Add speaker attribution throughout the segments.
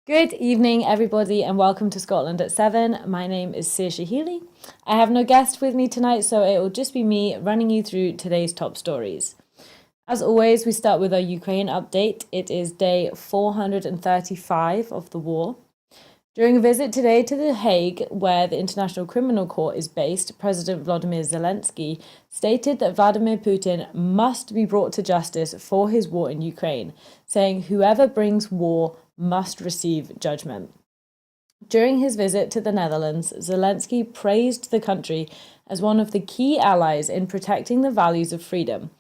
Speaker 1: Good evening, everybody, and welcome to Scotland at 7. My name is Saoirse Healey. I have no guest with me tonight, so it will just be me running you through today's top stories. As always, we start with our Ukraine update. It is day 435 of the war. During a visit today to The Hague, where the International Criminal Court is based, President Volodymyr Zelensky stated that Vladimir Putin must be brought to justice for his war in Ukraine, saying whoever brings war must receive judgment. During his visit to the Netherlands, Zelensky praised the country as one of the key allies in protecting the values of freedom,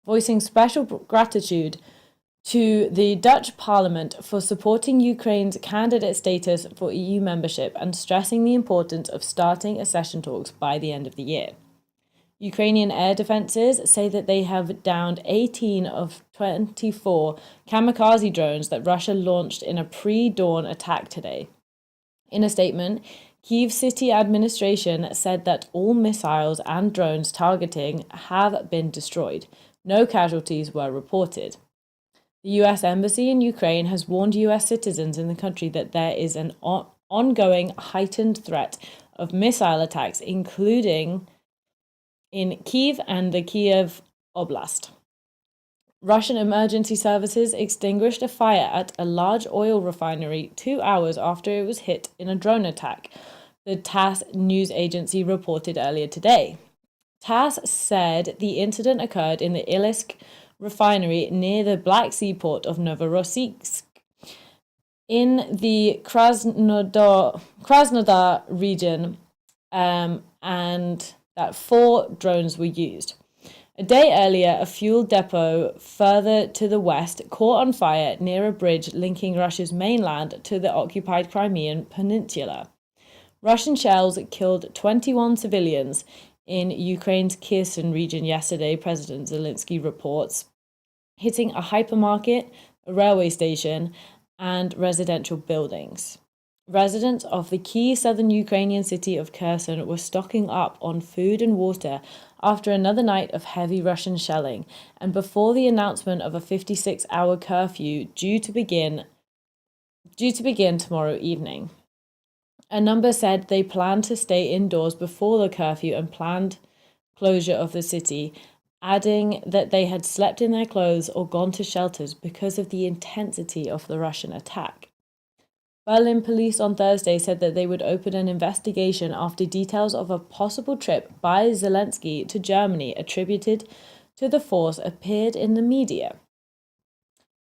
Speaker 1: voicing special gratitude to the Dutch Parliament for supporting Ukraine's candidate status for EU membership and stressing the importance of starting accession talks by the end of the year. Ukrainian air defences say that they have downed 18 of 24 kamikaze drones that Russia launched in a pre-dawn attack today. In a statement, Kyiv city administration said that all missiles and drones targeting have been destroyed. No casualties were reported. The US Embassy in Ukraine has warned US citizens in the country that there is an ongoing heightened threat of missile attacks, including in Kyiv and the Kiev Oblast. Russian emergency services extinguished a fire at a large oil refinery 2 hours after it was hit in a drone attack, the TASS news agency reported earlier today. TASS said the incident occurred in the Ilisk refinery near the Black Sea port of Novorossiysk in the Krasnodar region, and that 4 drones were used. A day earlier, a fuel depot further to the west caught on fire near a bridge linking Russia's mainland to the occupied Crimean Peninsula. Russian shells killed 21 civilians in Ukraine's Kherson region yesterday, President Zelensky reports, hitting a hypermarket, a railway station, and residential buildings. Residents of the key southern Ukrainian city of Kherson were stocking up on food and water after another night of heavy Russian shelling and before the announcement of a 56-hour curfew due to begin tomorrow evening. A number said they planned to stay indoors before the curfew and planned closure of the city, adding that they had slept in their clothes or gone to shelters because of the intensity of the Russian attack. Berlin police on Thursday said that they would open an investigation after details of a possible trip by Zelensky to Germany attributed to the force appeared in the media.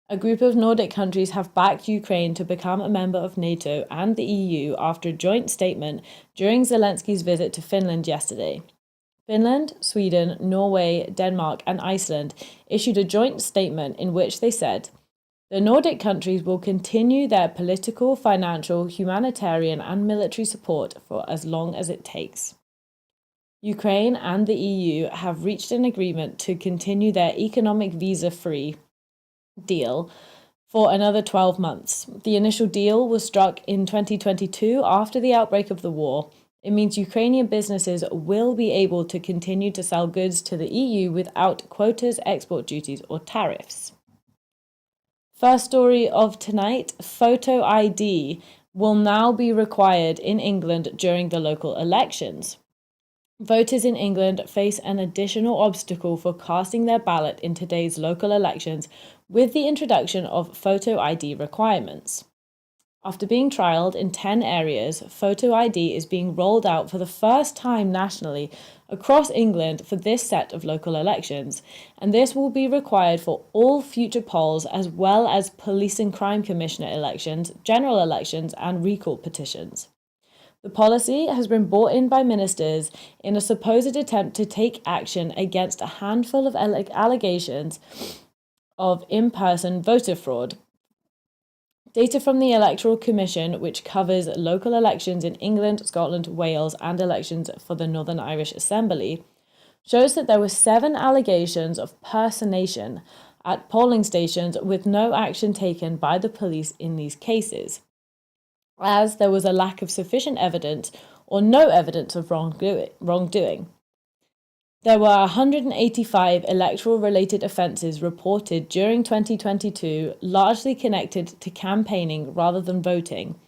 Speaker 1: A group of Nordic countries have backed Ukraine to become a member of NATO and the EU after a joint statement during Zelensky's visit to Finland yesterday. Finland, Sweden, Norway, Denmark, and Iceland issued a joint statement in which they said, the Nordic countries will continue their political, financial, humanitarian, and military support for as long as it takes. Ukraine and the EU have reached an agreement to continue their economic visa-free deal for another 12 months. The initial deal was struck in 2022 after the outbreak of the war. It means Ukrainian businesses will be able to continue to sell goods to the EU without quotas, export duties, or tariffs. First story of tonight, photo ID will now be required in England during the local elections. Voters in England face an additional obstacle for casting their ballot in today's local elections with the introduction of photo ID requirements. After being trialled in 10 areas, photo ID is being rolled out for the first time nationally across England for this set of local elections, and this will be required for all future polls as well as police and crime commissioner elections, general elections, and recall petitions. The policy has been brought in by ministers in a supposed attempt to take action against a handful of allegations of in-person voter fraud. Data from the Electoral Commission, which covers local elections in England, Scotland, Wales, and elections for the Northern Irish Assembly, shows that there were 7 allegations of personation at polling stations with no action taken by the police in these cases, as there was a lack of sufficient evidence or no evidence of wrongdoing. There were 185 electoral-related offences reported during 2022, largely connected to campaigning rather than voting,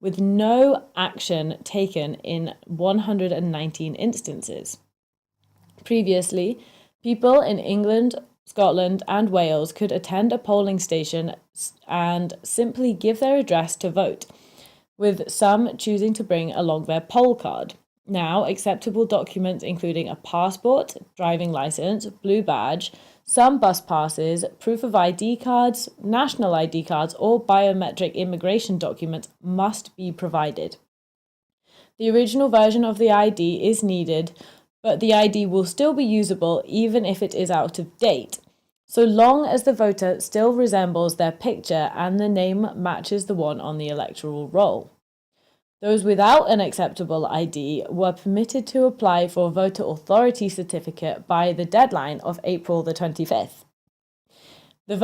Speaker 1: with no action taken in 119 instances. Previously, people in England, Scotland, and Wales could attend a polling station and simply give their address to vote, with some choosing to bring along their poll card. Now, acceptable documents including a passport, driving license, blue badge, some bus passes, proof of ID cards, national ID cards, or biometric immigration documents must be provided. The original version of the ID is needed, but the ID will still be usable even if it is out of date, so long as the voter still resembles their picture and the name matches the one on the electoral roll. Those without an acceptable ID were permitted to apply for a voter authority certificate by the deadline of April the 25th. The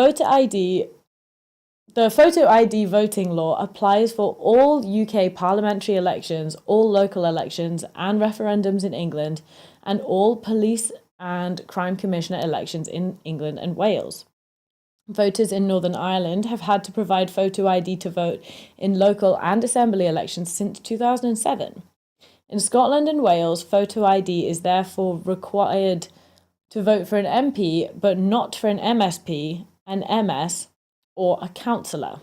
Speaker 1: photo ID voting law applies for all UK parliamentary elections, all local elections and referendums in England, and all police and crime commissioner elections in England and Wales. Voters in Northern Ireland have had to provide photo ID to vote in local and assembly elections since 2007. In Scotland and Wales, photo ID is therefore required to vote for an MP, but not for an MSP, an MS, or a councillor.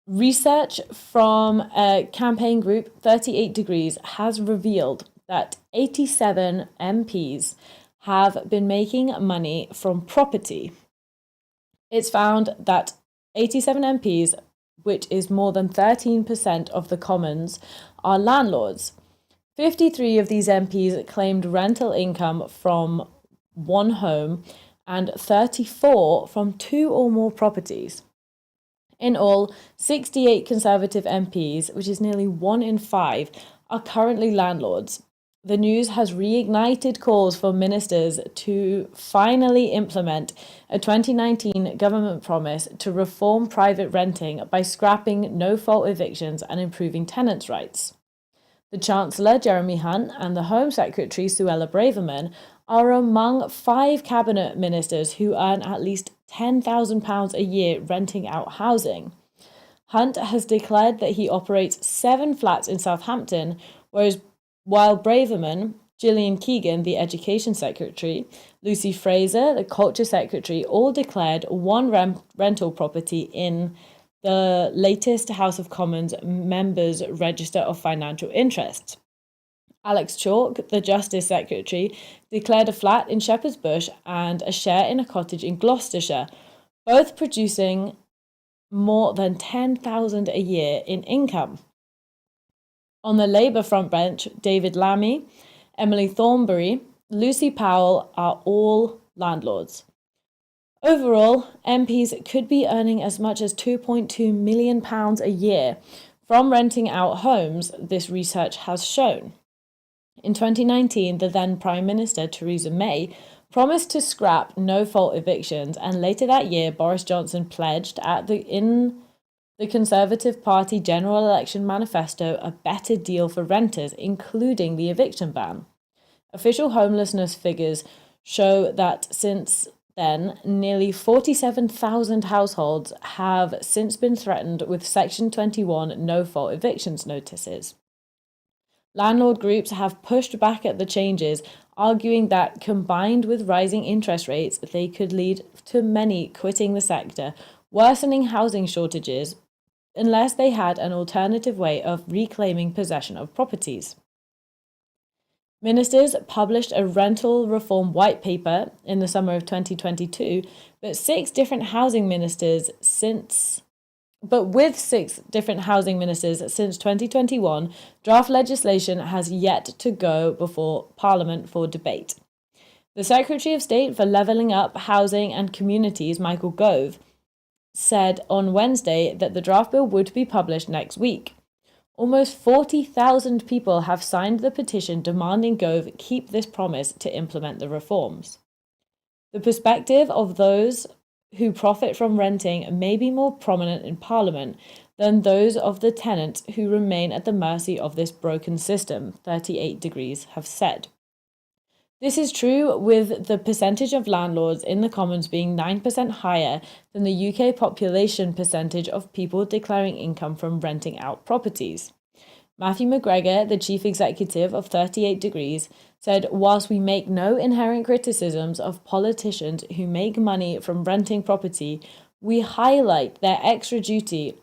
Speaker 1: Research from a campaign group, 38 Degrees, has revealed that 87 MPs have been making money from property. It's found that 87 MPs, which is more than 13% of the Commons, are landlords. 53 of these MPs claimed rental income from one home and 34 from two or more properties. In all, 68 Conservative MPs, which is nearly 1 in 5, are currently landlords. The news has reignited calls for ministers to finally implement a 2019 government promise to reform private renting by scrapping no-fault evictions and improving tenants' rights. The Chancellor, Jeremy Hunt, and the Home Secretary, Suella Braverman, are among 5 cabinet ministers who earn at least £10,000 a year renting out housing. Hunt has declared that he operates 7 flats in Southampton, while Braverman, Gillian Keegan, the Education Secretary, Lucy Fraser, the Culture Secretary, all declared one rental property in the latest House of Commons members' register of financial interests. Alex Chalk, the Justice Secretary, declared a flat in Shepherd's Bush and a share in a cottage in Gloucestershire, both producing more than £10,000 a year in income. On the Labour front bench, David Lammy, Emily Thornberry, Lucy Powell are all landlords. Overall, MPs could be earning as much as £2.2 million a year from renting out homes, this research has shown. In 2019, the then Prime Minister, Theresa May, promised to scrap no-fault evictions, and later that year, Boris Johnson pledged in the Conservative Party general election manifesto a better deal for renters, including the eviction ban. Official homelessness figures show that since then, nearly 47,000 households have since been threatened with Section 21 no-fault evictions notices. Landlord groups have pushed back at the changes, arguing that combined with rising interest rates, they could lead to many quitting the sector, worsening housing shortages, unless they had an alternative way of reclaiming possession of properties. Ministers published a rental reform white paper in the summer of 2022, but with 6 different housing ministers since 2021, draft legislation has yet to go before Parliament for debate. The Secretary of State for Levelling Up, Housing and Communities, Michael Gove, said on Wednesday that the draft bill would be published next week. Almost 40,000 people have signed the petition demanding Gove keep this promise to implement the reforms. The perspective of those who profit from renting may be more prominent in Parliament, than those of the tenants who remain at the mercy of this broken system, 38 Degrees have said. This is true with the percentage of landlords in the Commons being 9% higher than the UK population percentage of people declaring income from renting out properties. Matthew McGregor, the chief executive of 38 Degrees, said, "Whilst we make no inherent criticisms of politicians who make money from renting property, we highlight their extra duty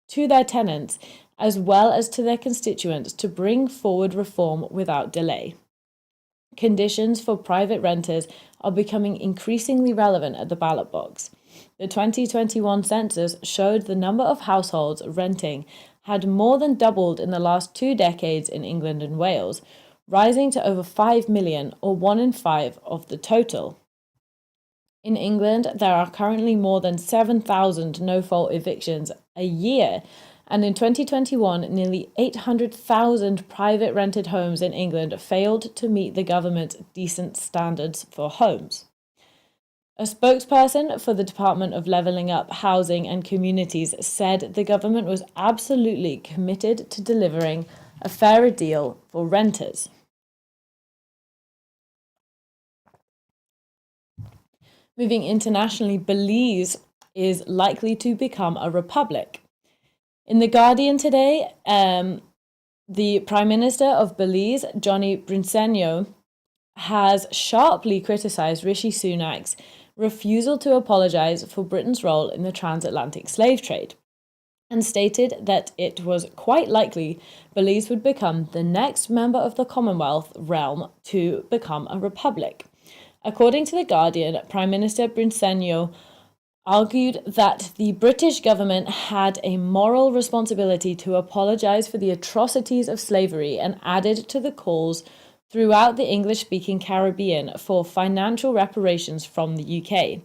Speaker 1: to their tenants as well as to their constituents to bring forward reform without delay." Conditions for private renters are becoming increasingly relevant at the ballot box. The 2021 census showed the number of households renting had more than doubled in the last 2 decades in England and Wales, rising to over 5 million, or 1 in 5 of the total. In England, there are currently more than 7,000 no-fault evictions a year, and in 2021, nearly 800,000 private rented homes in England failed to meet the government's decent standards for homes. A spokesperson for the Department of Levelling Up, Housing and Communities said the government was absolutely committed to delivering a fairer deal for renters. Moving internationally, Belize is likely to become a republic. In The Guardian today, the Prime Minister of Belize, Johnny Briceño, has sharply criticised Rishi Sunak's refusal to apologise for Britain's role in the transatlantic slave trade, and stated that it was quite likely Belize would become the next member of the Commonwealth realm to become a republic. According to The Guardian, Prime Minister Briceño argued that the British government had a moral responsibility to apologise for the atrocities of slavery, and added to the calls throughout the English-speaking Caribbean for financial reparations from the UK,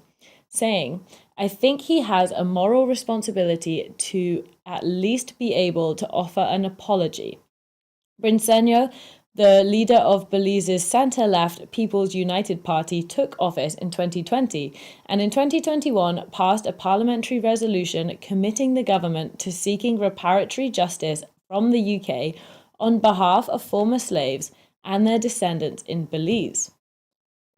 Speaker 1: saying, "I think he has a moral responsibility to at least be able to offer an apology." Briceño, the leader of Belize's centre-left People's United Party, took office in 2020 and in 2021 passed a parliamentary resolution committing the government to seeking reparatory justice from the UK on behalf of former slaves and their descendants in Belize.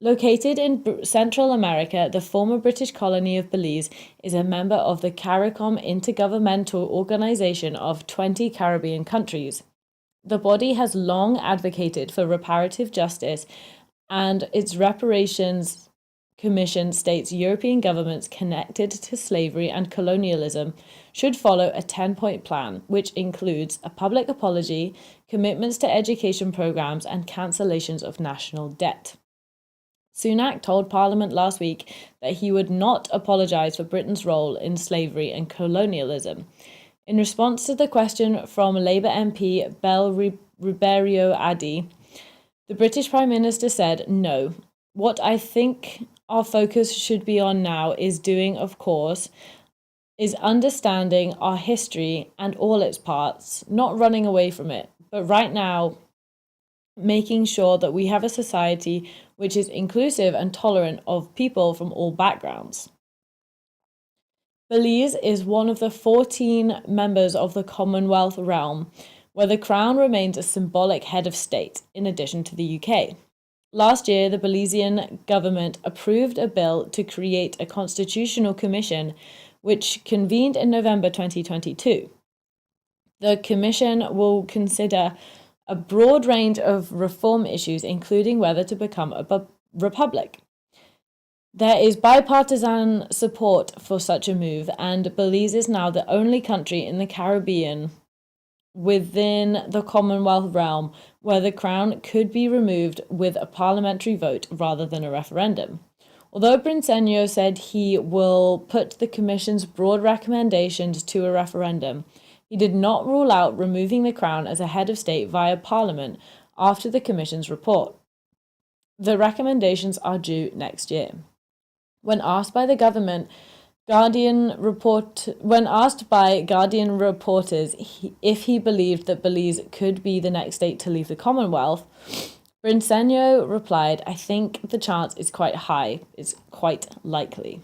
Speaker 1: Located in Central America, the former British colony of Belize is a member of the CARICOM intergovernmental organisation of 20 Caribbean countries. The body has long advocated for reparative justice, and its reparations commission states European governments connected to slavery and colonialism should follow a 10-point plan, which includes a public apology, commitments to education programs, and cancellations of national debt. Sunak told Parliament last week that he would not apologise for Britain's role in slavery and colonialism. In response to the question from Labour MP Bel Ribeiro Addy, the British Prime Minister said, "No, what I think our focus should be on now is doing, of course, is understanding our history and all its parts, not running away from it, but right now making sure that we have a society which is inclusive and tolerant of people from all backgrounds." Belize is one of the 14 members of the Commonwealth realm, where the Crown remains a symbolic head of state, in addition to the UK. Last year, the Belizean government approved a bill to create a constitutional commission, which convened in November 2022. The commission will consider a broad range of reform issues, including whether to become a republic. There is bipartisan support for such a move, and Belize is now the only country in the Caribbean within the Commonwealth realm where the crown could be removed with a parliamentary vote rather than a referendum. Although Briceño said he will put the Commission's broad recommendations to a referendum, he did not rule out removing the crown as a head of state via Parliament after the Commission's report. The recommendations are due next year. When asked by Guardian reporters if he believed that Belize could be the next state to leave the Commonwealth, Briceño replied, "I think the chance is quite high, it's quite likely."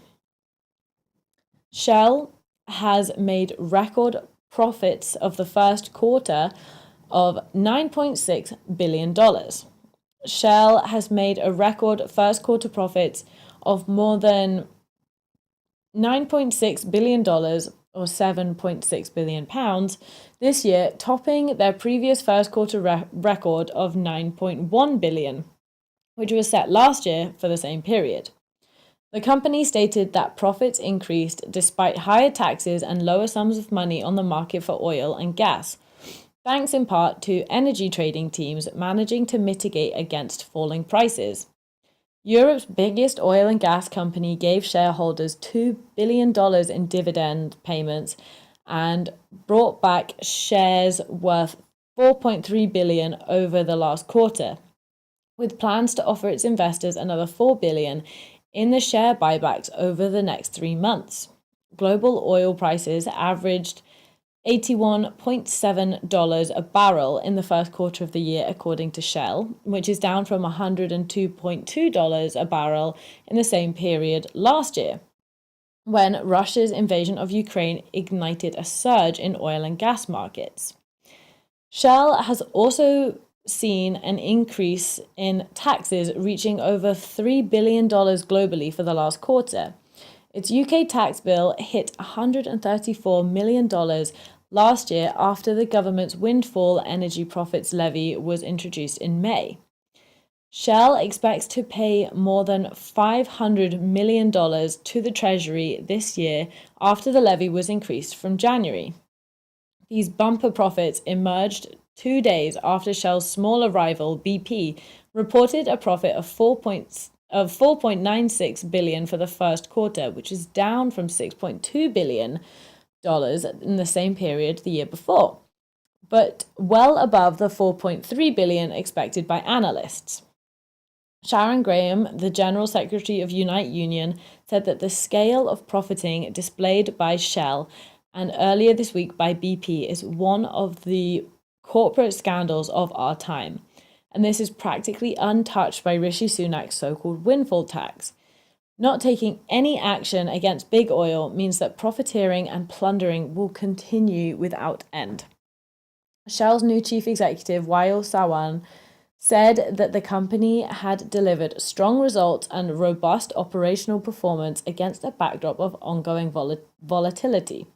Speaker 1: Shell has made record profits of the first quarter of $9.6 billion. Shell has made a record first quarter profits of more than $9.6 billion or £7.6 billion this year, topping their previous first quarter record of $9.1 billion, which was set last year for the same period. The company stated that profits increased despite higher taxes and lower sums of money on the market for oil and gas, thanks in part to energy trading teams managing to mitigate against falling prices. Europe's biggest oil and gas company gave shareholders $2 billion in dividend payments and brought back shares worth $4.3 billion over the last quarter, with plans to offer its investors another $4 billion in the share buybacks over the next 3 months. Global oil prices averaged $81.7 a barrel in the first quarter of the year, according to Shell, which is down from $102.2 a barrel in the same period last year, when Russia's invasion of Ukraine ignited a surge in oil and gas markets. Shell has also seen an increase in taxes reaching over $3 billion globally for the last quarter. Its UK tax bill hit $134 million last year after the government's windfall energy profits levy was introduced in May. Shell expects to pay more than $500 million to the Treasury this year after the levy was increased from January. These bumper profits emerged 2 days after Shell's smaller rival, BP, reported a profit of $4.96 billion for the first quarter, which is down from $6.2 billion in the same period the year before, but well above the $4.3 billion expected by analysts. Sharon Graham, the General Secretary of Unite Union, said that the scale of profiting displayed by Shell and earlier this week by BP is one of the corporate scandals of our time, and this is practically untouched by Rishi Sunak's so-called windfall tax. Not taking any action against big oil means that profiteering and plundering will continue without end. Shell's new chief executive, Wael Sawan, said that the company had delivered strong results and robust operational performance against a backdrop of ongoing volatility.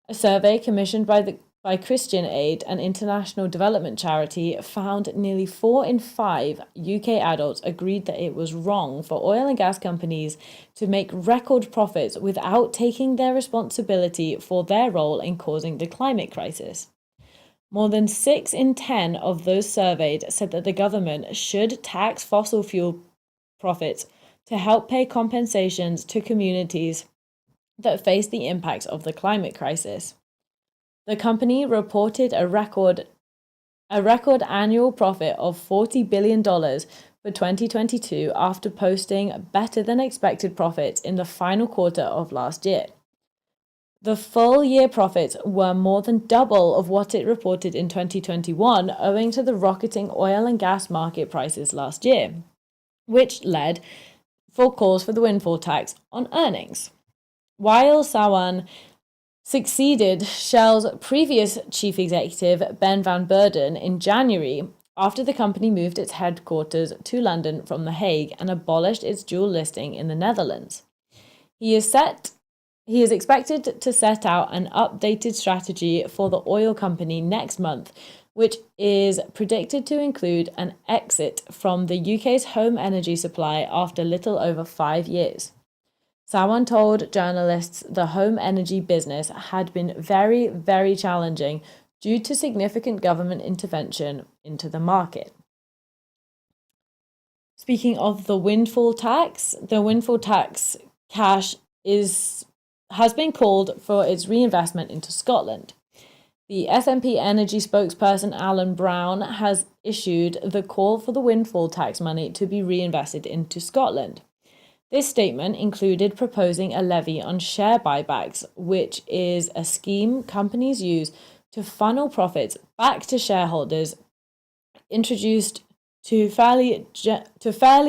Speaker 1: A survey commissioned by Christian Aid, an international development charity, found nearly 4 in 5 UK adults agreed that it was wrong for oil and gas companies to make record profits without taking their responsibility for their role in causing the climate crisis. More than 6 in 10 of those surveyed said that the government should tax fossil fuel profits to help pay compensations to communities that face the impacts of the climate crisis. The company reported a record annual profit of $40 billion for 2022 after posting better than expected profits in the final quarter of last year. The full year profits were more than double of what it reported in 2021, owing to the rocketing oil and gas market prices last year, which led for calls for the windfall tax on earnings. Wael Sawan succeeded Shell's previous chief executive, Ben van Beurden, in January after the company moved its headquarters to London from The Hague and abolished its dual listing in the Netherlands. He is expected to set out an updated strategy for the oil company next month, which is predicted to include an exit from the UK's home energy supply after little over 5 years. Sawan told journalists the home energy business had been very, very challenging due to significant government intervention into the market. Speaking of the windfall tax cash has been called for its reinvestment into Scotland. The SNP Energy spokesperson Alan Brown has issued the call for the windfall tax money to be reinvested into Scotland. This statement included proposing a levy on share buybacks, which is a scheme companies use to funnel profits back to shareholders, introduced to fairly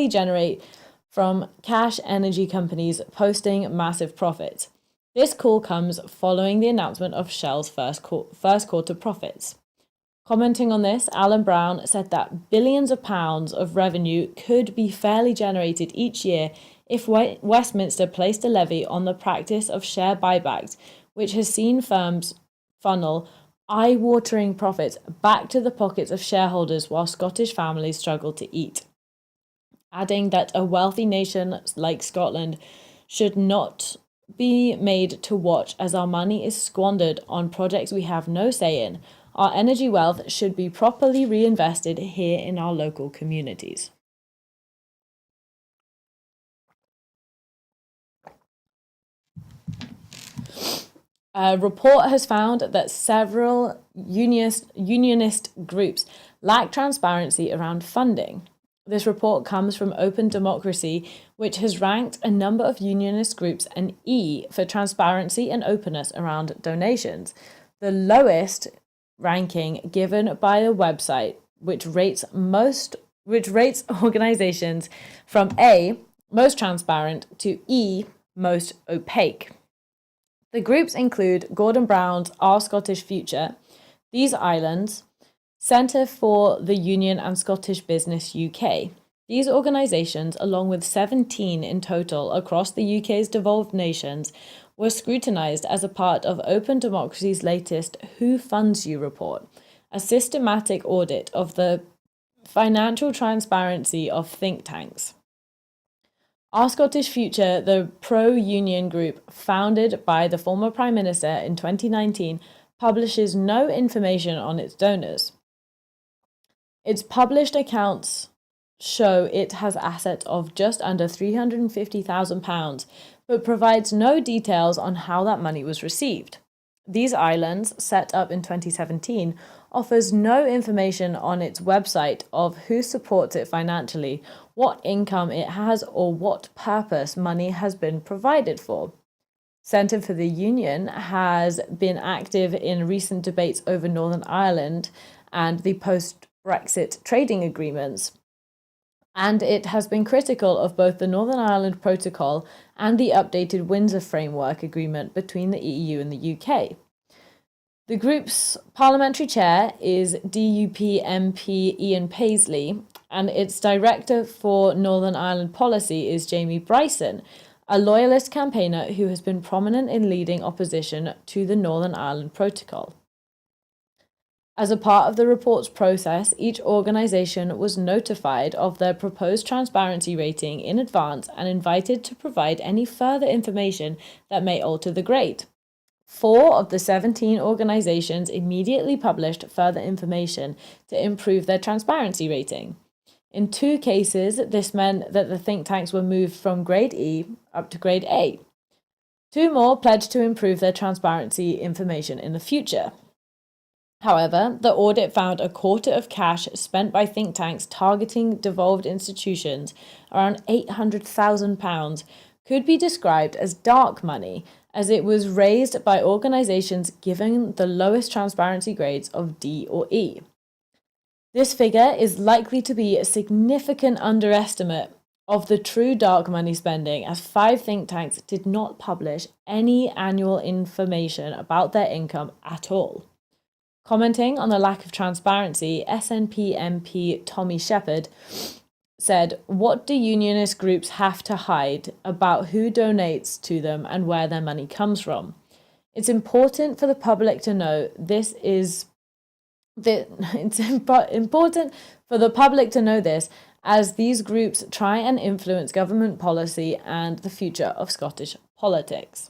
Speaker 1: generate from cash energy companies posting massive profits. This call comes following the announcement of Shell's first quarter profits. Commenting on this, Alan Brown said that billions of pounds of revenue could be fairly generated each year if Westminster placed a levy on the practice of share buybacks, which has seen firms funnel eye-watering profits back to the pockets of shareholders while Scottish families struggle to eat. Adding that a wealthy nation like Scotland should not be made to watch as our money is squandered on projects we have no say in. Our energy wealth should be properly reinvested here in our local communities. A report has found that several unionist groups lack transparency around funding. This report comes from Open Democracy, which has ranked a number of unionist groups an E for transparency and openness around donations, the lowest ranking given by the website, which rates organizations from A, most transparent, to E, most opaque. The groups include Gordon Brown's Our Scottish Future, These Islands, Centre for the Union and Scottish Business UK. These organisations, along with 17 in total across the UK's devolved nations, were scrutinised as a part of Open Democracy's latest Who Funds You report, a systematic audit of the financial transparency of think tanks. Our Scottish Future, the pro-union group founded by the former Prime Minister in 2019, publishes no information on its donors. Its published accounts show it has assets of just under £350,000, but provides no details on how that money was received. These Islands, set up in 2017, offers no information on its website of who supports it financially, what income it has, or what purpose money has been provided for. Centre for the Union has been active in recent debates over Northern Ireland and the post-Brexit trading agreements, and it has been critical of both the Northern Ireland Protocol and the updated Windsor Framework Agreement between the EU and the UK. The group's parliamentary chair is DUP MP Ian Paisley, and its director for Northern Ireland policy is Jamie Bryson, a loyalist campaigner who has been prominent in leading opposition to the Northern Ireland Protocol. As a part of the report's process, each organisation was notified of their proposed transparency rating in advance and invited to provide any further information that may alter the grade. 4 of the 17 organisations immediately published further information to improve their transparency rating. In 2 cases, this meant that the think tanks were moved from grade E up to grade A. 2 more pledged to improve their transparency information in the future. However, the audit found a quarter of cash spent by think tanks targeting devolved institutions, around £800,000, could be described as dark money, as it was raised by organisations given the lowest transparency grades of D or E. This figure is likely to be a significant underestimate of the true dark money spending, as 5 think tanks did not publish any annual information about their income at all. Commenting on the lack of transparency, SNP MP Tommy Shepherd said, "What do unionist groups have to hide about who donates to them and where their money comes from? It's important for the public to know this, as these groups try and influence government policy and the future of Scottish politics."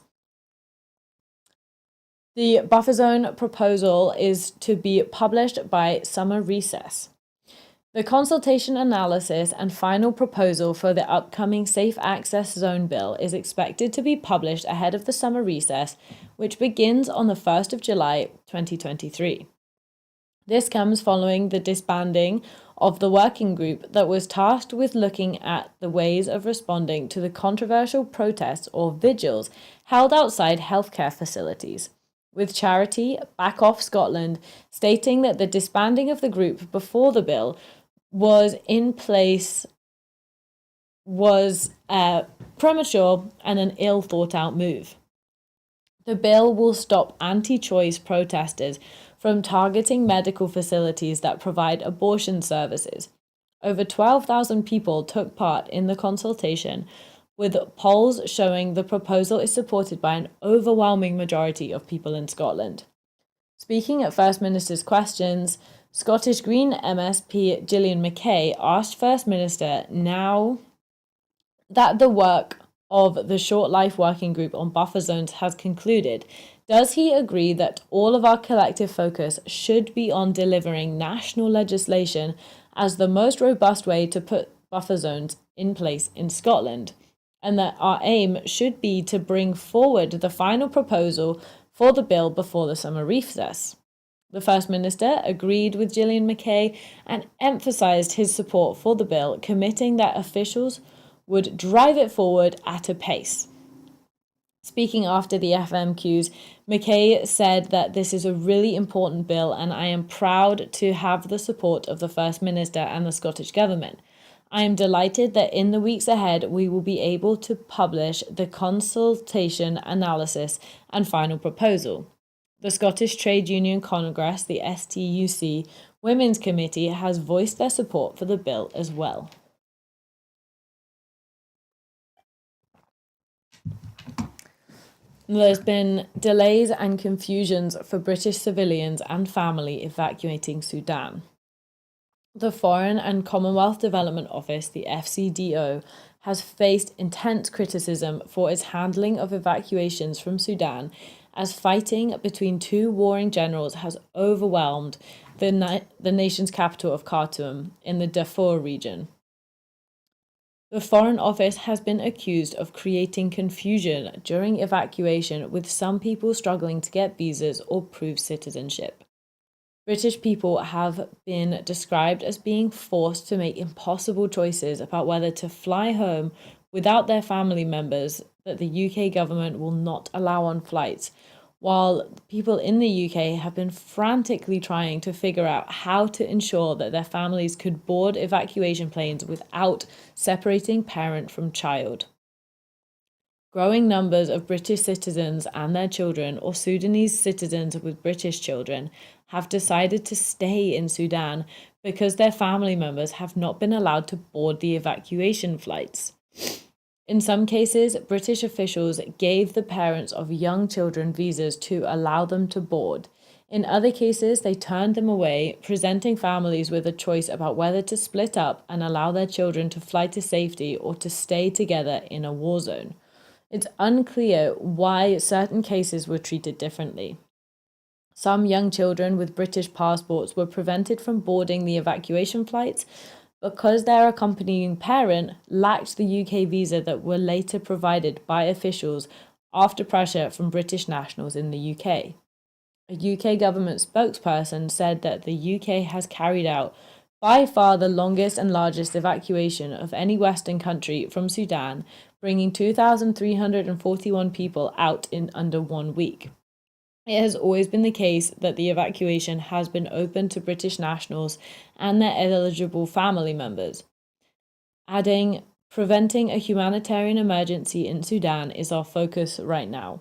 Speaker 1: The buffer zone proposal is to be published by summer recess. The consultation analysis and final proposal for the upcoming Safe Access Zone Bill is expected to be published ahead of the summer recess, which begins on the 1st of July 2023. This comes following the disbanding of the working group that was tasked with looking at the ways of responding to the controversial protests or vigils held outside healthcare facilities, with charity Back Off Scotland stating that the disbanding of the group before the bill was premature and an ill thought out move. The bill will stop anti-choice protesters from targeting medical facilities that provide abortion services. Over 12,000 people took part in the consultation, with polls showing the proposal is supported by an overwhelming majority of people in Scotland. Speaking at First Minister's questions, Scottish Green MSP Gillian Mackay asked First Minister now that the work of the Short Life Working Group on buffer zones has concluded, does he agree that all of our collective focus should be on delivering national legislation as the most robust way to put buffer zones in place in Scotland, and that our aim should be to bring forward the final proposal for the bill before the summer recess? The First Minister agreed with Gillian Mackay and emphasised his support for the bill, committing that officials would drive it forward at a pace. Speaking after the FMQs, Mackay said that this is a really important bill and I am proud to have the support of the First Minister and the Scottish Government. I am delighted that in the weeks ahead we will be able to publish the consultation analysis and final proposal. The Scottish Trade Union Congress, the STUC Women's Committee, has voiced their support for the bill as well. There's been delays and confusions for British civilians and family evacuating Sudan. The Foreign and Commonwealth Development Office, the FCDO, has faced intense criticism for its handling of evacuations from Sudan, as fighting between two warring generals has overwhelmed the nation's capital of Khartoum in the Darfur region. The Foreign Office has been accused of creating confusion during evacuation, with some people struggling to get visas or prove citizenship. British people have been described as being forced to make impossible choices about whether to fly home without their family members that the UK government will not allow on flights, while people in the UK have been frantically trying to figure out how to ensure that their families could board evacuation planes without separating parent from child. Growing numbers of British citizens and their children, or Sudanese citizens with British children, have decided to stay in Sudan because their family members have not been allowed to board the evacuation flights. In some cases, British officials gave the parents of young children visas to allow them to board. In other cases, they turned them away, presenting families with a choice about whether to split up and allow their children to fly to safety or to stay together in a war zone. It's unclear why certain cases were treated differently. Some young children with British passports were prevented from boarding the evacuation flights because their accompanying parent lacked the UK visa that were later provided by officials after pressure from British nationals in the UK. A UK government spokesperson said that the UK has carried out by far the longest and largest evacuation of any Western country from Sudan, bringing 2,341 people out in under 1 week. It has always been the case that the evacuation has been open to British nationals and their eligible family members. Adding, preventing a humanitarian emergency in Sudan is our focus right now.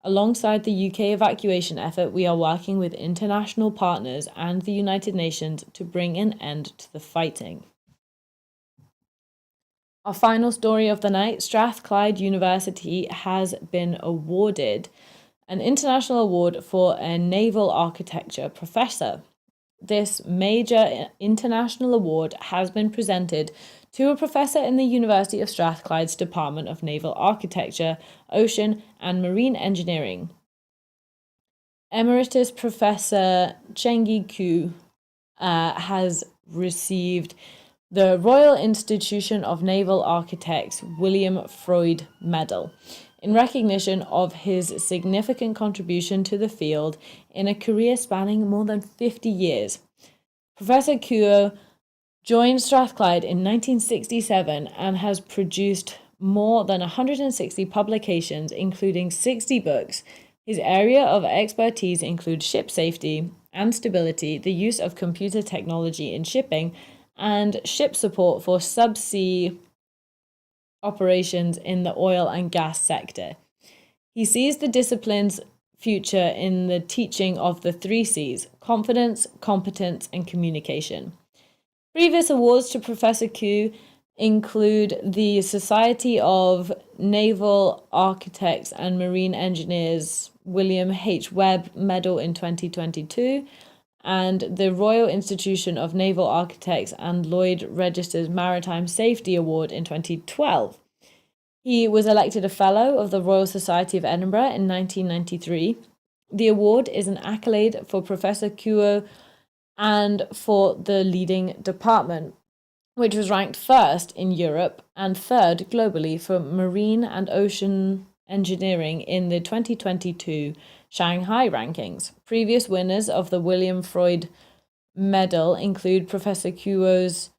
Speaker 1: Alongside the UK evacuation effort, we are working with international partners and the United Nations to bring an end to the fighting. Our final story of the night, Strathclyde University has been awarded an international award for a naval architecture professor. This major international award has been presented to a professor in the University of Strathclyde's Department of Naval Architecture, Ocean and Marine Engineering. Emeritus Professor Chengi Ku has received the Royal Institution of Naval Architects William Freud Medal in recognition of his significant contribution to the field in a career spanning more than 50 years. Professor Kuo joined Strathclyde in 1967 and has produced more than 160 publications, including 60 books. His area of expertise includes ship safety and stability, the use of computer technology in shipping, and ship support for subsea operations in the oil and gas sector. He sees the discipline's future in the teaching of the 3 C's: confidence, competence, and communication. Previous awards to Professor Q include the Society of Naval Architects and Marine Engineers William H. Webb Medal in 2022 and the Royal Institution of Naval Architects and Lloyd Register's Maritime Safety Award in 2012. He was elected a Fellow of the Royal Society of Edinburgh in 1993. The award is an accolade for Professor Kuo and for the leading department, which was ranked first in Europe and third globally for marine and ocean engineering in the 2022 Shanghai rankings. Previous winners of the William Freud Medal include Professor Kuo's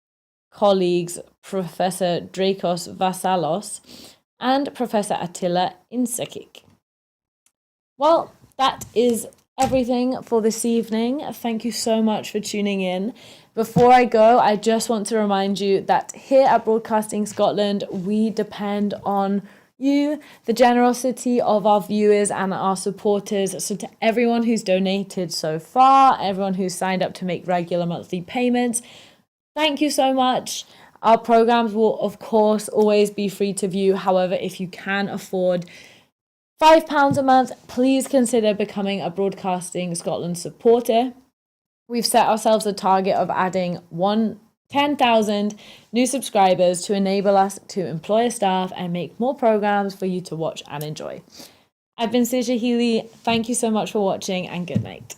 Speaker 1: colleagues Professor Dracos Vassalos and Professor Attila Insekik. Well, that is everything for this evening. Thank you so much for tuning in. Before I go, I just want to remind you that here at Broadcasting Scotland, we depend on you, the generosity of our viewers and our supporters. So to everyone who's donated so far, everyone who's signed up to make regular monthly payments, thank you so much. Our programs will, of course, always be free to view. However, if you can afford £5 a month, please consider becoming a Broadcasting Scotland supporter. We've set ourselves a target of adding 10,000 new subscribers to enable us to employ a staff and make more programs for you to watch and enjoy. I've been Saoirse Healey. Thank you so much for watching and good night.